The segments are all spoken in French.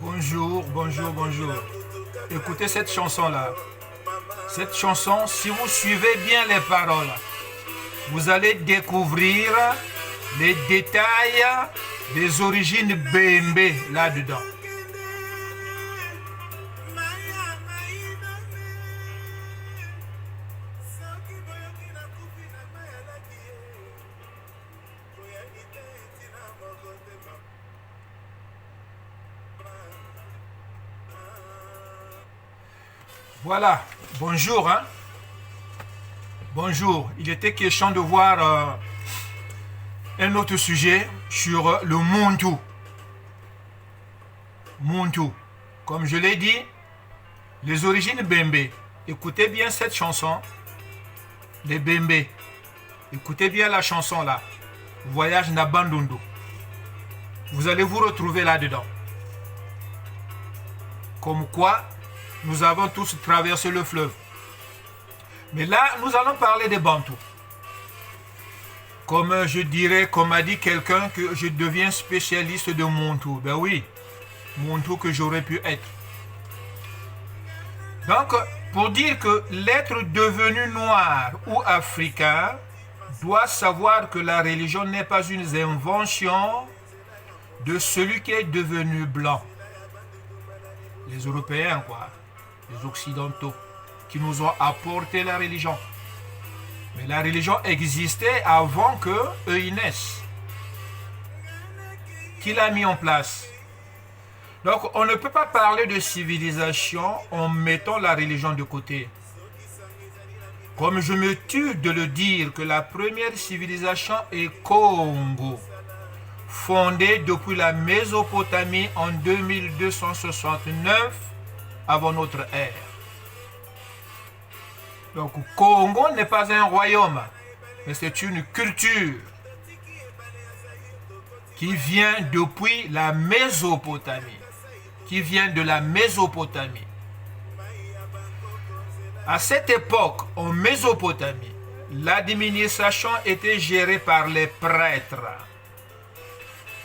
Bonjour, bonjour, bonjour. Écoutez cette chanson-là. Cette chanson, si vous suivez bien les paroles, vous allez découvrir les détails des origines Bembe là-dedans. Voilà, bonjour. Bonjour, il était question de voir un autre sujet sur le Muntu. Muntu, comme je l'ai dit, les origines Bembe. Écoutez bien cette chanson, les Bembe. Écoutez bien la chanson là, Voyage Nabandundu. Vous allez vous retrouver là-dedans. Comme quoi, nous avons tous traversé le fleuve. Mais là, nous allons parler des Bantous. Comme je dirais, comme a dit quelqu'un, que je deviens spécialiste de Muntu. Ben oui, Muntu que j'aurais pu être. Donc, pour dire que l'être devenu noir ou africain doit savoir que la religion n'est pas une invention de celui qui est devenu blanc. Les Européens, quoi. Les Occidentaux, qui nous ont apporté la religion. Mais la religion existait avant qu'eux ils naissent. Qui l'a mis en place? Donc on ne peut pas parler de civilisation en mettant la religion de côté. Comme je me tue de le dire que la première civilisation est Congo, fondée depuis la Mésopotamie en 2269 avant notre ère. Donc Congo n'est pas un royaume, mais c'est une culture qui vient depuis la Mésopotamie, qui vient de la Mésopotamie. À cette époque, en Mésopotamie, l'administration était gérée par les prêtres.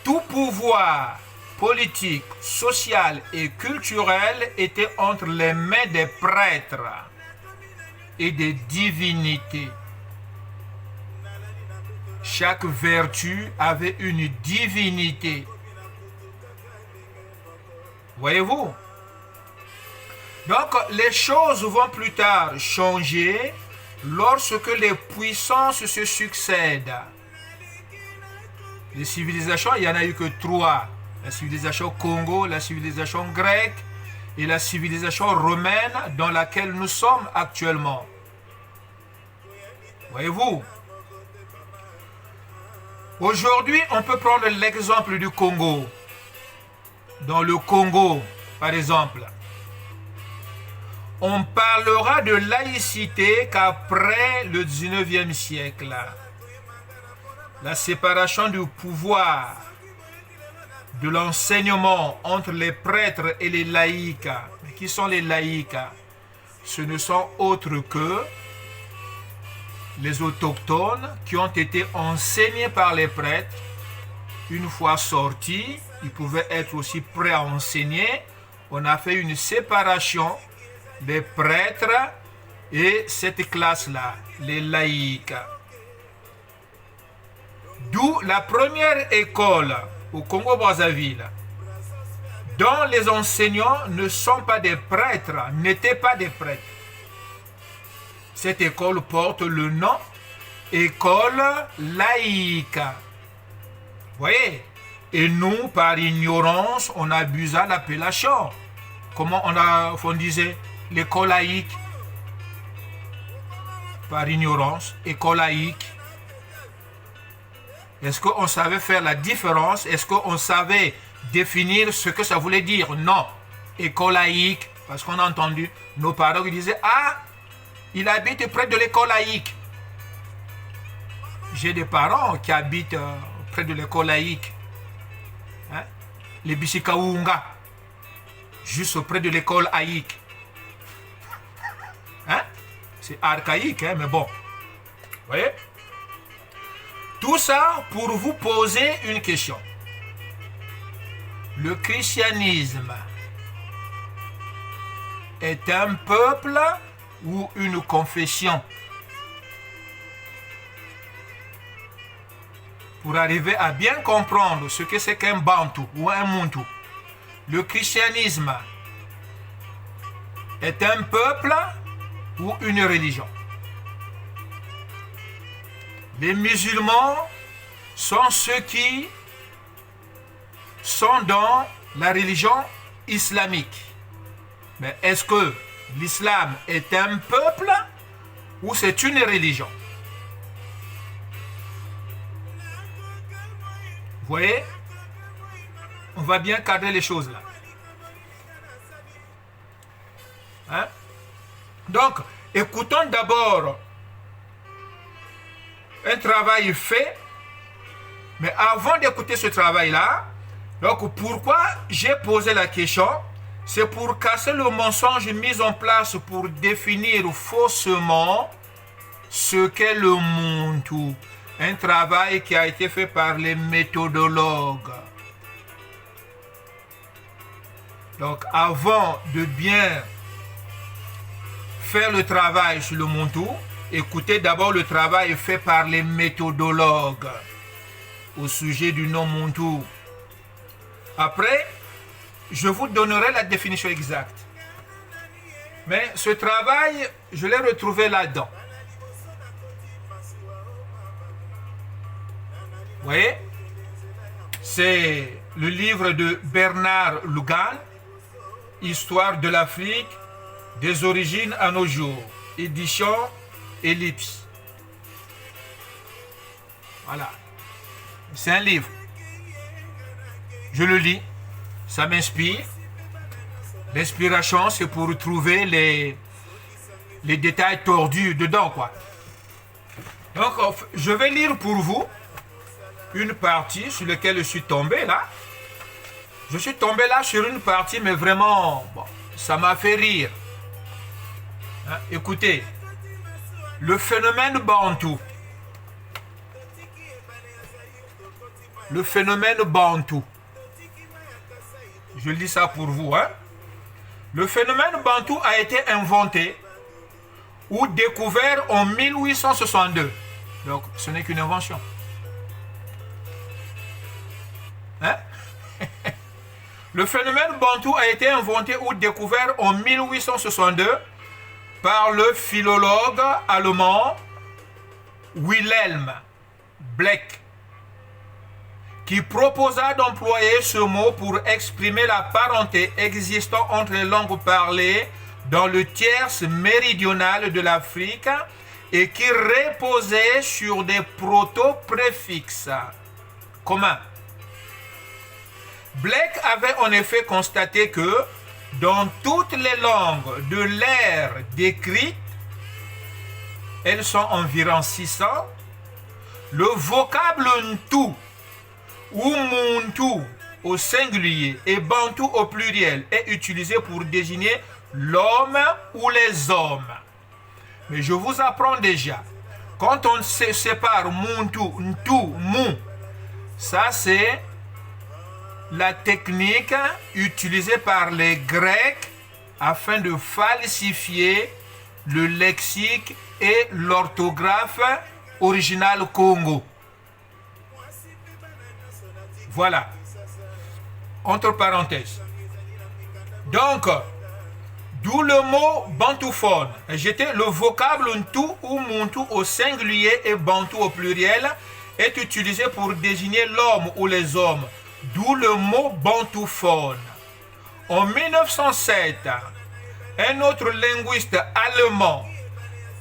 Tout pouvoir politique, social et culturel était entre les mains des prêtres et des divinités. Chaque vertu avait une divinité. Voyez-vous? Donc, les choses vont plus tard changer lorsque les puissances se succèdent. Les civilisations, il n'y en a eu que trois. La civilisation Congo, la civilisation grecque et la civilisation romaine dans laquelle nous sommes actuellement. Voyez-vous? Aujourd'hui, on peut prendre l'exemple du Congo. Dans le Congo, par exemple, on parlera de laïcité qu'après le 19e siècle. La séparation du pouvoir, de l'enseignement entre les prêtres et les laïcs. Mais qui sont les laïcs? Ce ne sont autres que les autochtones qui ont été enseignés par les prêtres. Une fois sortis, ils pouvaient être aussi prêts à enseigner. On a fait une séparation des prêtres et cette classe-là, les laïcs. D'où la première école au Congo-Brazzaville, dont les enseignants ne sont pas des prêtres, n'étaient pas des prêtres. Cette école porte le nom école laïque. Vous voyez? Et nous, par ignorance, on abusa l'appellation. Comment on disait l'école laïque? Par ignorance, école laïque. Est-ce qu'on savait faire la différence? Est-ce qu'on savait définir ce que ça voulait dire? Non. École laïque, parce qu'on a entendu nos parents qui disaient « Ah, il habite près de l'école laïque. » J'ai des parents qui habitent près de l'école laïque. Hein? Les Bisikaounga, juste près de l'école laïque. Hein? C'est archaïque, hein, mais bon. Vous voyez? Tout ça pour vous poser une question. le christianisme est un peuple ou une confession? Pour arriver à bien comprendre ce que c'est qu'un Bantou ou un Muntu, le christianisme est un peuple ou une religion? Les musulmans sont ceux qui sont dans la religion islamique. Mais est-ce que l'islam est un peuple ou c'est une religion? Vous voyez? On va bien cadrer les choses là. Hein? Donc, écoutons d'abord un travail fait. Mais avant d'écouter ce travail-là, donc pourquoi j'ai posé la question? C'est pour casser le mensonge mis en place pour définir faussement ce qu'est le Muntu. Un travail qui a été fait par les méthodologues. Donc avant de bien faire le travail sur le Muntu, écoutez d'abord le travail fait par les méthodologues au sujet du nom Muntu. Après, je vous donnerai la définition exacte. Mais ce travail, je l'ai retrouvé là-dedans. Vous voyez? C'est le livre de Bernard Lugan, Histoire de l'Afrique, des origines à nos jours, édition Ellipse. Voilà. C'est un livre. Je le lis, ça m'inspire. L'inspiration, c'est pour trouver les détails tordus dedans, quoi. Donc, je vais lire pour vous une partie sur laquelle je suis tombé là. Je suis tombé là sur une partie, mais vraiment, bon, ça m'a fait rire. Hein, écoutez, le phénomène Bantou. Le phénomène Bantou. Je lis ça pour vous. Hein. Le phénomène Bantou a été inventé ou découvert en 1862. Donc, ce n'est qu'une invention. Hein? Le phénomène Bantou a été inventé ou découvert en 1862 par le philologue allemand Wilhelm Bleck, qui proposa d'employer ce mot pour exprimer la parenté existant entre les langues parlées dans le tiers méridional de l'Afrique et qui reposait sur des proto-préfixes communs. Bleck avait en effet constaté que dans toutes les langues de l'ère décrite, elles sont environ 600, le vocable Ntu ou Muntu au singulier et Bantu au pluriel est utilisé pour désigner l'homme ou les hommes. Mais je vous apprends déjà, quand on se sépare Muntu, Ntu, Mu, ça c'est la technique utilisée par les Grecs afin de falsifier le lexique et l'orthographe originale Congo. Voilà. Entre parenthèses. Donc, d'où le mot bantouphone. Le vocable Ntu ou Muntu au singulier et Bantu au pluriel est utilisé pour désigner l'homme ou les hommes. D'où le mot bantouphone. En 1907, un autre linguiste allemand,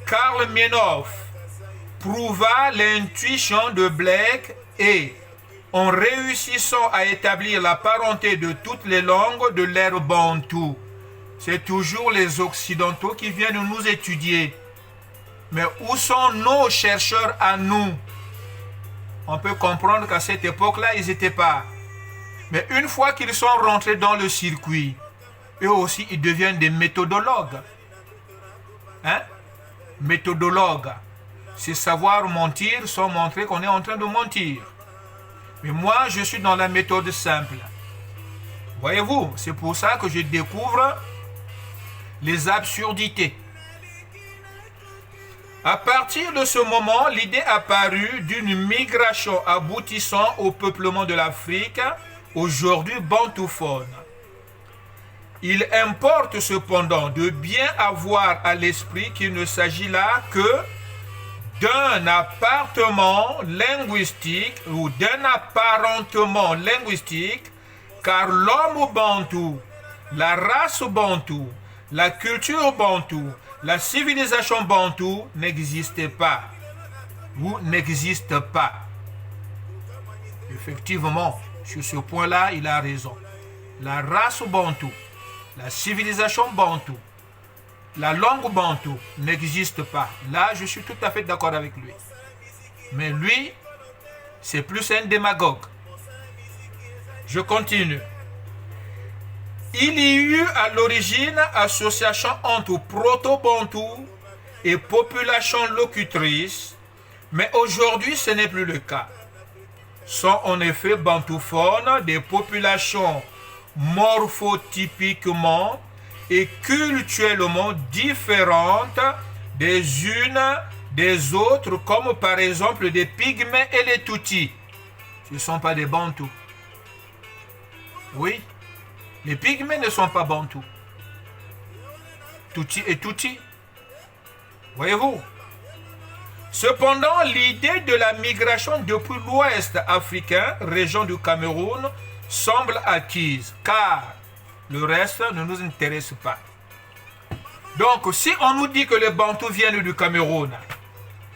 Karl Mienhoff, prouva l'intuition de Bleck et, en réussissant à établir la parenté de toutes les langues de l'ère bantou, c'est toujours les Occidentaux qui viennent nous étudier. Mais où sont nos chercheurs à nous? On peut comprendre qu'à cette époque-là, ils n'étaient pas. Mais une fois qu'ils sont rentrés dans le circuit, eux aussi, ils deviennent des méthodologues. Hein? Méthodologues. C'est savoir mentir sans montrer qu'on est en train de mentir. Mais moi, je suis dans la méthode simple. Voyez-vous, c'est pour ça que je découvre les absurdités. À partir de ce moment, l'idée apparut d'une migration aboutissant au peuplement de l'Afrique, aujourd'hui bantouphone. Il importe cependant de bien avoir à l'esprit qu'il ne s'agit là que d'un appartement linguistique ou d'un apparentement linguistique, car l'homme bantou, la race bantou, la culture bantou, la civilisation bantou n'existait pas ou n'existe pas. Effectivement, sur ce point-là, il a raison. La race bantou, la civilisation bantou, la langue bantou n'existe pas. Là, je suis tout à fait d'accord avec lui. Mais lui, c'est plus un démagogue. Je continue. Il y eut à l'origine association entre proto-bantou et population locutrice, mais aujourd'hui ce n'est plus le cas. Sont en effet bantouphones des populations morphotypiquement et culturellement différentes des unes des autres, comme par exemple des pygmées et les Tutsis. Ce ne sont pas des bantous. Oui, les pygmées ne sont pas bantous. Tutsis et Tutsis. Voyez-vous? Cependant, l'idée de la migration depuis l'ouest africain, région du Cameroun, semble acquise, car le reste ne nous intéresse pas. Donc, si on nous dit que les Bantous viennent du Cameroun,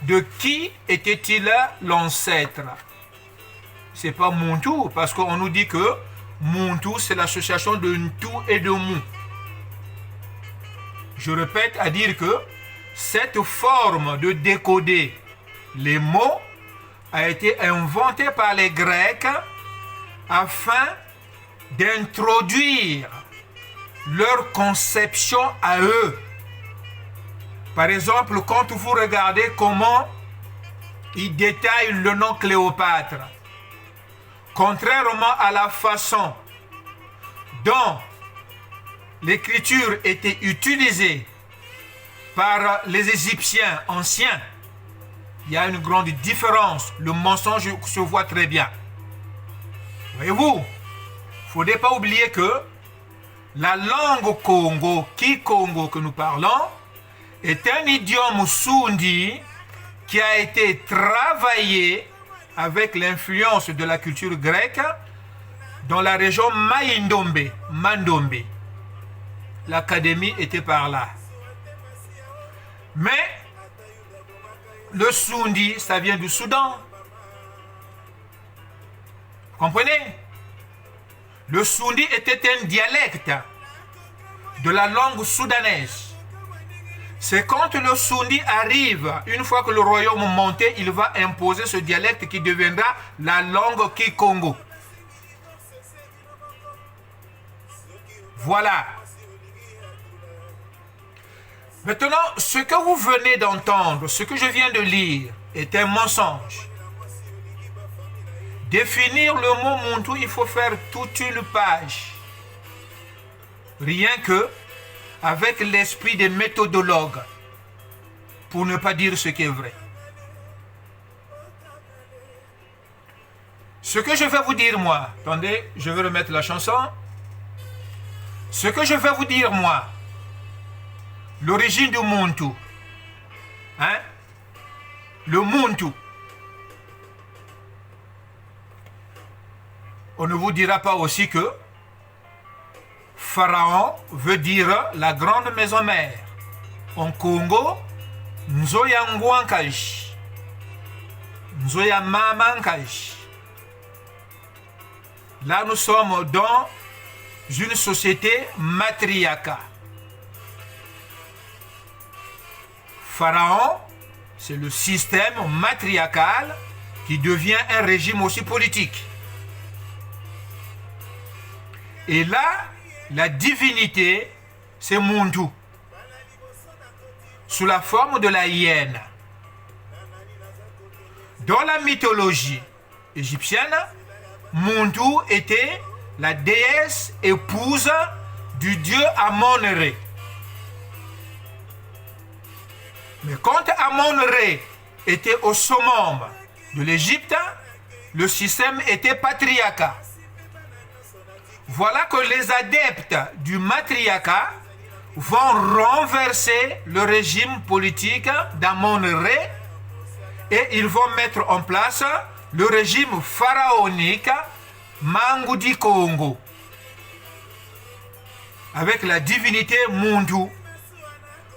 de qui était-il l'ancêtre? C'est pas Muntu, parce qu'on nous dit que Muntu, c'est l'association de Ntu et de Mu. Je répète à dire que cette forme de décoder les mots a été inventée par les Grecs afin d'introduire leur conception à eux. Par exemple, quand vous regardez comment ils détaillent le nom Cléopâtre, contrairement à la façon dont l'écriture était utilisée par les Égyptiens anciens, il y a une grande différence. Le mensonge se voit très bien. Voyez-vous, il ne faudrait pas oublier que la langue Congo, Kikongo que nous parlons, est un idiome Sundi qui a été travaillé avec l'influence de la culture grecque dans la région Mandombe. L'académie était par là. Mais le Sundi, ça vient du Soudan. Vous comprenez? Le Sundi était un dialecte de la langue soudanaise. C'est quand le Sundi arrive, une fois que le royaume est monté, il va imposer ce dialecte qui deviendra la langue Kikongo. Voilà. Maintenant, ce que vous venez d'entendre, ce que je viens de lire, est un mensonge. Définir le mot Muntu, il faut faire toute une page. Rien que avec l'esprit des méthodologues, pour ne pas dire ce qui est vrai. Ce que je vais vous dire moi, attendez, je vais remettre la chanson. Ce que je vais vous dire moi, l'origine du Muntu, hein? Le Muntu. On ne vous dira pas aussi que Pharaon veut dire la grande maison mère. En Congo, Nzoya Ngwankash, Nzoya Mamankash. Là, nous sommes dans une société matriarcale. Pharaon, c'est le système matriarcal qui devient un régime aussi politique. Et là, la divinité, c'est Muntu, sous la forme de la hyène. Dans la mythologie égyptienne, Muntu était la déesse épouse du dieu Amon-Ré. Mais quand Amon-Ré était au summum de l'Égypte, le système était patriarcat. Voilà que les adeptes du matriarcat vont renverser le régime politique d'Amon-Ré et ils vont mettre en place le régime pharaonique Mangudi Kongo avec la divinité Mundu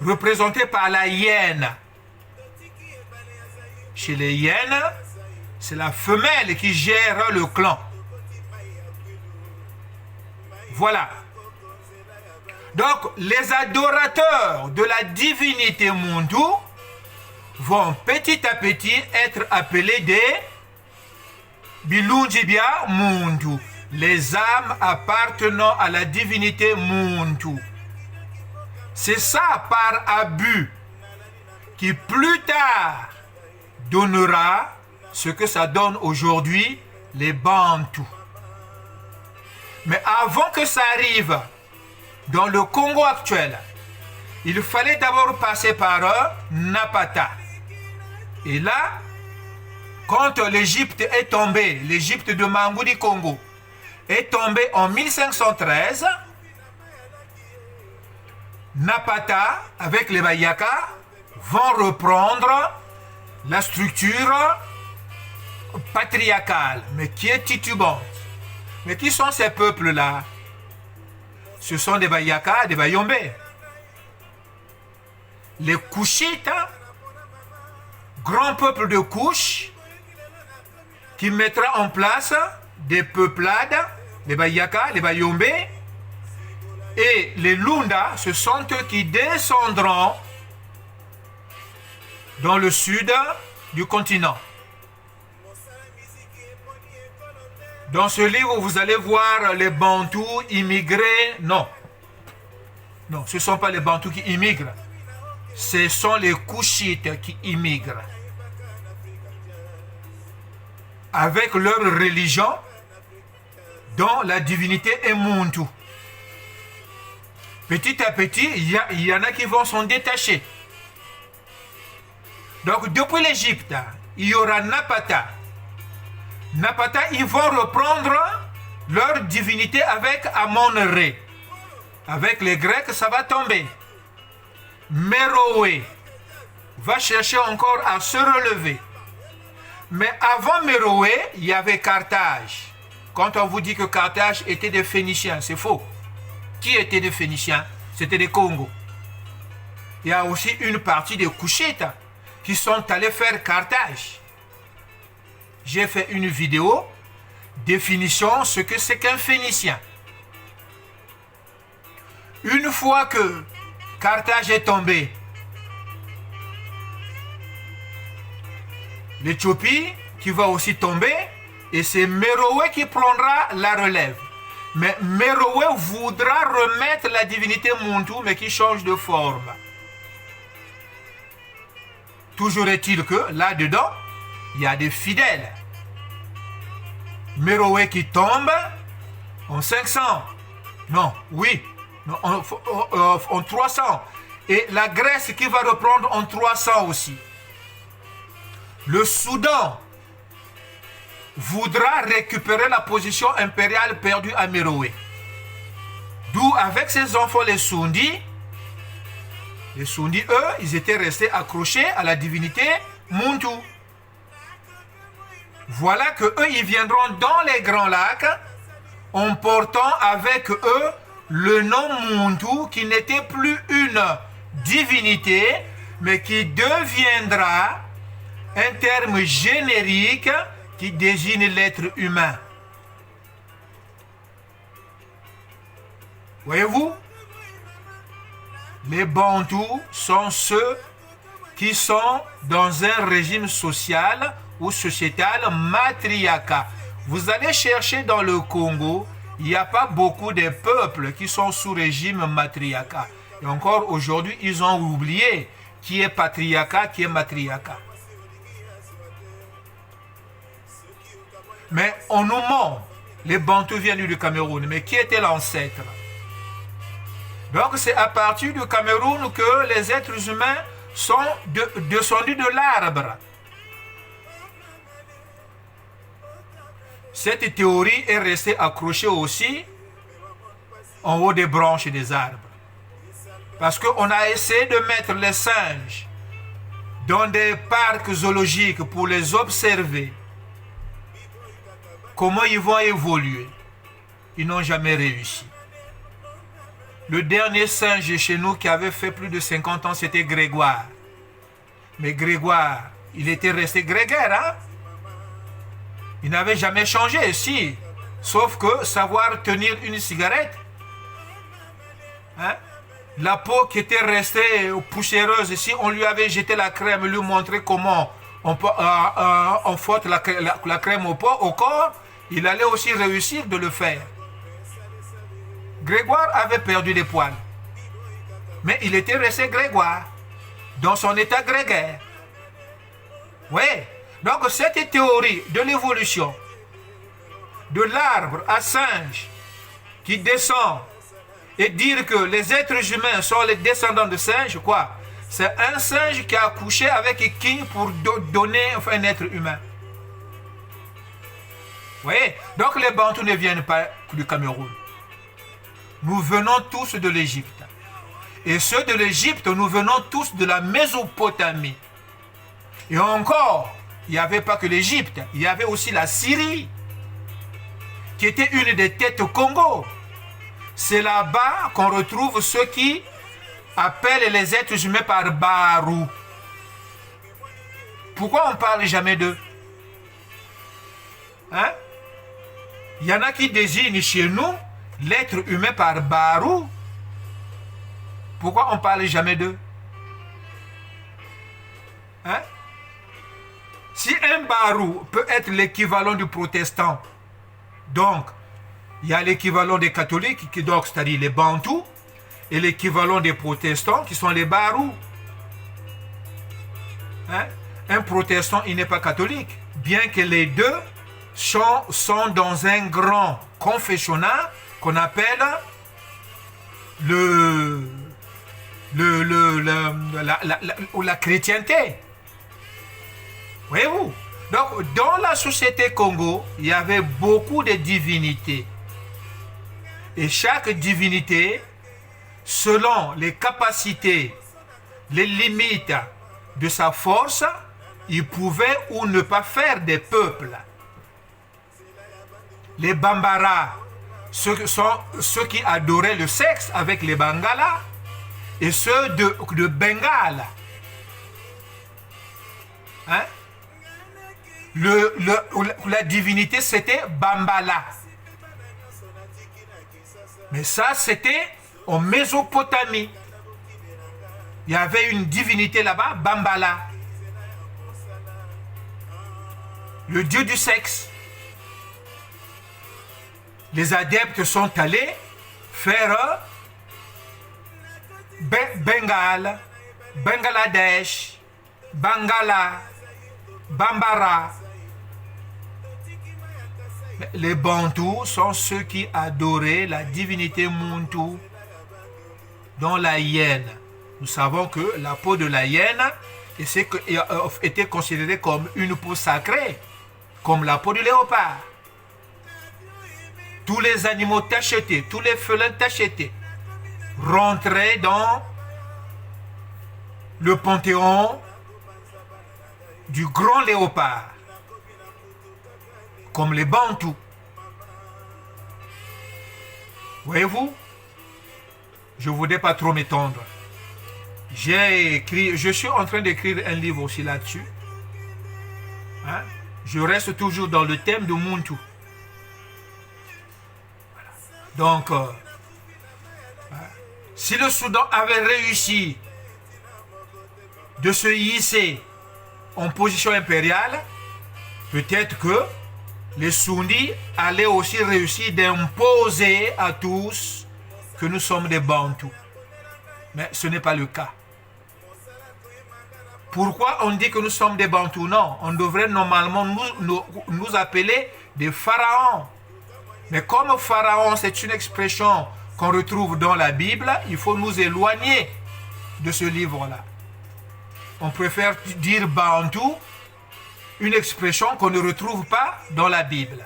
représentée par la hyène. Chez les hyènes, c'est la femelle qui gère le clan. Voilà. Donc, les adorateurs de la divinité Mundu vont petit à petit être appelés des Bilunjibia Mundu, les âmes appartenant à la divinité Mundu. C'est ça, par abus, qui plus tard donnera ce que ça donne aujourd'hui, les Bantous. Mais avant que ça arrive dans le Congo actuel, il fallait d'abord passer par Napata. Et là, quand l'Égypte est tombée, l'Égypte de Mangudi Congo est tombée en 1513, Napata, avec les Bayaka, vont reprendre la structure patriarcale, mais qui est titubante. Mais qui sont ces peuples-là? Ce sont des Bayaka, des Bayombe. Les Kouchites, grand peuple de Kouch, qui mettra en place des peuplades, les Bayaka, les Bayombe, et les Lunda, ce sont eux qui descendront dans le sud du continent. Dans ce livre, vous allez voir les Bantous immigrés. Non. Non, ce ne sont pas les Bantous qui immigrent. Ce sont les Kouchites qui immigrent. Avec leur religion, dont la divinité est Muntu. Petit à petit, il y en a qui vont s'en détacher. Donc, depuis l'Égypte, il y aura Napata. Napata, ils vont reprendre leur divinité avec Amon-Ré. Avec les Grecs, ça va tomber. Méroé va chercher encore à se relever. Mais avant Méroé, il y avait Carthage. Quand on vous dit que Carthage était des Phéniciens, c'est faux. Qui étaient des Phéniciens? C'était des Congos. Il y a aussi une partie des Kouchites qui sont allés faire Carthage. J'ai fait une vidéo, définition, ce que c'est qu'un Phénicien. Une fois que Carthage est tombé, l'Éthiopie qui va aussi tomber, et c'est Méroé qui prendra la relève. Mais Méroé voudra remettre la divinité Muntu, mais qui change de forme. Toujours est-il que là-dedans, il y a des fidèles. Méroé qui tombe en 500. Non, oui, non, en 300. Et la Grèce qui va reprendre en 300 aussi. Le Soudan voudra récupérer la position impériale perdue à Méroé. D'où, avec ses enfants, les Sundis, eux, ils étaient restés accrochés à la divinité Muntu. Voilà que eux, ils viendront dans les Grands Lacs en portant avec eux le nom Muntu, qui n'était plus une divinité, mais qui deviendra un terme générique qui désigne l'être humain. Voyez-vous? Les Bantous sont ceux qui sont dans un régime social ou sociétal matriarcat. Vous allez chercher dans le Congo, il n'y a pas beaucoup de peuples qui sont sous régime matriarcat. Et encore aujourd'hui, ils ont oublié qui est patriarcat, qui est matriarcat. Mais on nous ment les Bantous viennent du Cameroun. Mais qui était l'ancêtre? Donc c'est à partir du Cameroun que les êtres humains sont descendus de l'arbre. Cette théorie est restée accrochée aussi en haut des branches des arbres. Parce qu'on a essayé de mettre les singes dans des parcs zoologiques pour les observer. Comment ils vont évoluer? Ils n'ont jamais réussi. Le dernier singe chez nous qui avait fait plus de 50 ans, c'était Grégoire. Mais Grégoire, il était resté grégaire, hein? Il n'avait jamais changé, si. Sauf que savoir tenir une cigarette, hein? La peau qui était restée poussiéreuse, si on lui avait jeté la crème, lui montrer comment on frotte la crème au corps, il allait aussi réussir de le faire. Grégoire avait perdu des poils, mais il était resté Grégoire, dans son état grégaire. Oui, donc cette théorie de l'évolution, de l'arbre à singe qui descend, et dire que les êtres humains sont les descendants de singes, quoi? C'est un singe qui a accouché avec qui pour donner un être humain. Vous voyez? Donc les Bantous ne viennent pas du Cameroun. Nous venons tous de l'Égypte. Et ceux de l'Égypte, nous venons tous de la Mésopotamie. Et encore, il n'y avait pas que l'Égypte, il y avait aussi la Syrie, qui était une des têtes au Congo. C'est là-bas qu'on retrouve ceux qui appellent les êtres humains par Barou. Pourquoi on ne parle jamais d'eux? Hein? Il y en a qui désignent chez nous l'être humain par Barou. Pourquoi on ne parle jamais d'eux? Hein? Si un Barou peut être l'équivalent du protestant, donc il y a l'équivalent des catholiques, c'est-à-dire les Bantous, et l'équivalent des protestants, qui sont les Barous. Hein? Un protestant, il n'est pas catholique, bien que les deux sont dans un grand confessionnal qu'on appelle la chrétienté. Voyez-vous? Donc, dans la société Congo, il y avait beaucoup de divinités. Et chaque divinité, selon les capacités, les limites de sa force, il pouvait ou ne pas faire des peuples. Les Bambara, sont ceux qui adoraient le sexe avec les Bangala, et ceux de Bengale. Hein? La divinité, c'était Bambala. Mais ça, c'était en Mésopotamie. Il y avait une divinité là-bas, Bambala. Le dieu du sexe. Les adeptes sont allés faire Bengale, Bangladesh, Bangala, Bambara. Les Bantous sont ceux qui adoraient la divinité Muntu, dont la hyène. Nous savons que la peau de la hyène était considérée comme une peau sacrée, comme la peau du léopard. Tous les animaux tachetés, tous les félins tachetés rentraient dans le panthéon du grand léopard, comme les Bantous. Voyez-vous, je ne voudrais pas trop m'étendre. Je suis en train d'écrire un livre aussi là-dessus. Hein? Je reste toujours dans le thème de Muntu. Donc, si le Soudan avait réussi de se hisser en position impériale, peut-être que les Sunnis allaient aussi réussir d'imposer à tous que nous sommes des Bantous. Mais ce n'est pas le cas. Pourquoi on dit que nous sommes des Bantous? Non, on devrait normalement nous appeler des pharaons. Mais comme Pharaon, c'est une expression qu'on retrouve dans la Bible, il faut nous éloigner de ce livre-là. On préfère dire Bantou, une expression qu'on ne retrouve pas dans la Bible.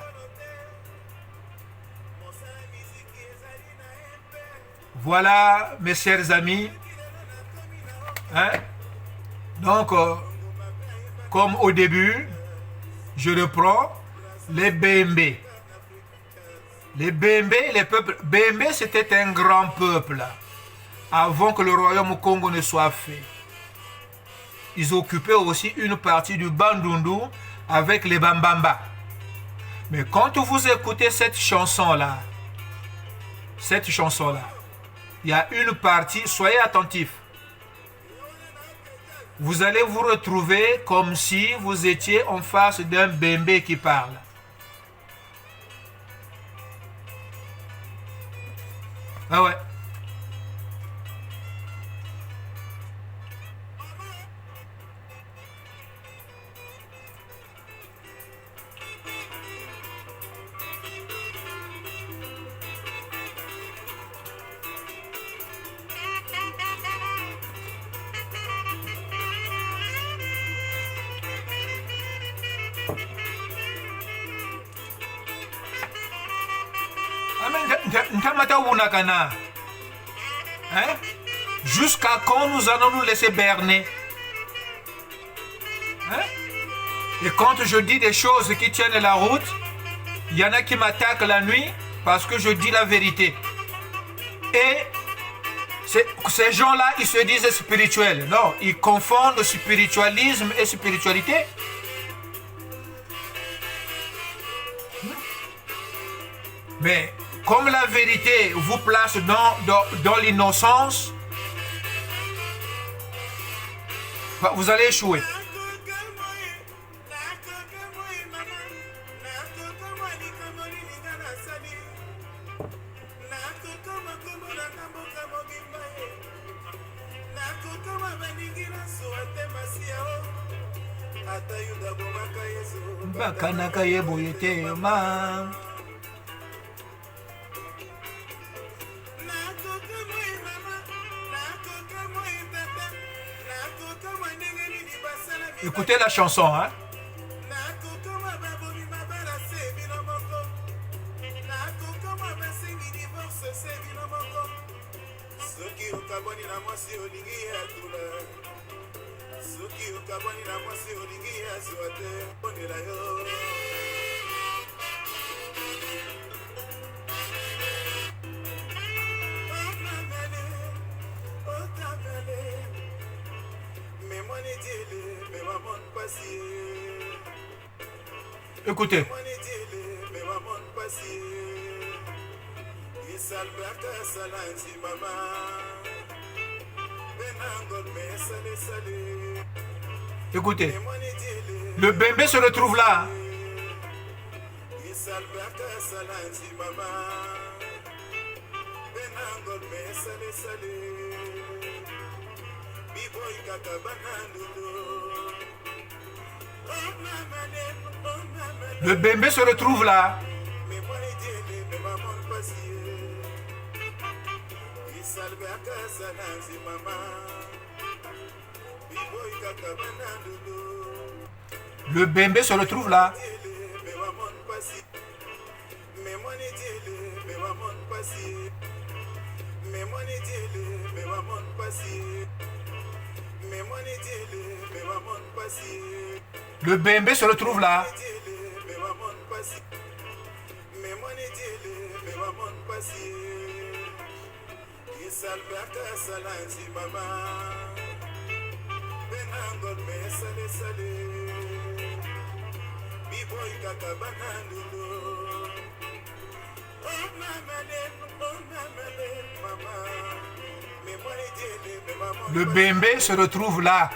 Voilà, mes chers amis. Hein? Donc, comme au début, je reprends les BMB. Les BMB, les peuples. BMB, c'était un grand peuple avant que le royaume Congo ne soit fait. Ils occupaient aussi une partie du Bandundu avec les Bambamba. Mais quand vous écoutez cette chanson-là, il y a une partie, soyez attentifs. Vous allez vous retrouver comme si vous étiez en face d'un Bembe qui parle. Ah ouais. Hein? Jusqu'à quand nous allons nous laisser berner? Hein? Et quand je dis des choses qui tiennent la route, il y en a qui m'attaquent la nuit parce que je dis la vérité. Et ces gens-là, ils se disent spirituels. Non, ils confondent spiritualisme et spiritualité. Mais comme la vérité vous place dans l'innocence, vous allez échouer. Écoutez la chanson, hein? Écoutez. Écoutez. Le bébé se retrouve là. Le bébé se retrouve là. Le bébé se retrouve là. Le bébé se retrouve là. Le bébé se retrouve là.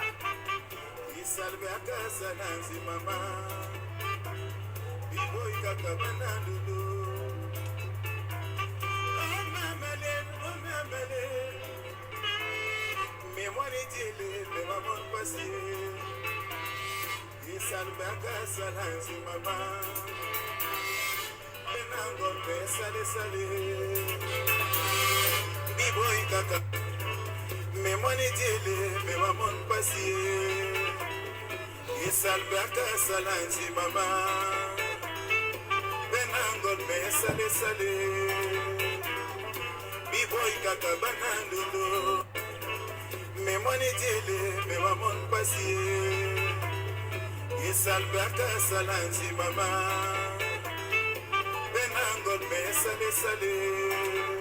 Sale sale, B-boy kaka, me money jele, me wamon pasi, yesal baka salanzi mama, benangol me sale sale, B-boy kaka banandulo, me money jele, me wamon pasi, yesal baka salanzi mama. Benangol me sale sale.